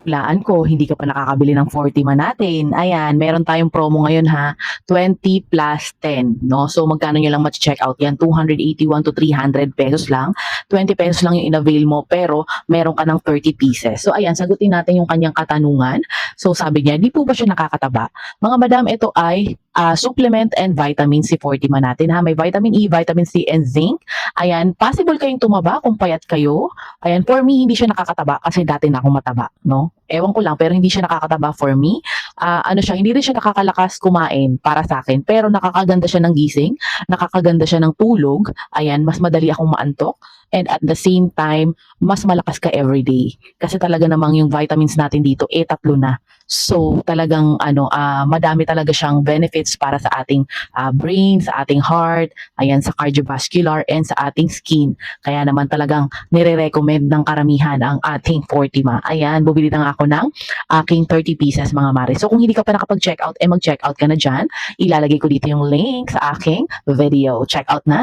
Hulaan ko, hindi ka pa nakakabili ng 40 man natin. Ayan, meron tayong promo ngayon ha, 20 plus 10, no? So magkano nyo lang check out yan? 281 to 300 pesos lang. 20 pesos lang yung in-avail mo, pero meron ka ng 30 pieces. So ayan, sagutin natin yung kanyang katanungan. So sabi niya, di po ba siya nakakataba? Mga madam, ito ay supplement and vitamin C 40 man natin ha. May vitamin E, vitamin C, and zinc. Ayan, possible kayong tumaba kung payat kayo. Ayan, for me, hindi siya nakakataba kasi dati na akong mataba, no? Ewan ko lang, pero hindi siya nakakataba for me. Ano siya, hindi rin siya nakakalakas kumain para sa akin, pero nakakaganda siya ng gising, nakakaganda siya ng tulog. Ayan, mas madali akong maantok. And at the same time, mas malakas ka everyday. Kasi talaga namang yung vitamins natin dito, tatlo na. So talagang madami talaga siyang benefits para sa ating brain, sa ating heart, ayan, sa cardiovascular, and sa ating skin. Kaya naman talagang nire-recommend ng karamihan ang ating 40 ma. Ayan, bubili na nga ako ng aking 30 pieces mga mare. So kung hindi ka pa nakapag-check out, mag-check out ka na dyan. Ilalagay ko dito yung link sa aking video. Check out na!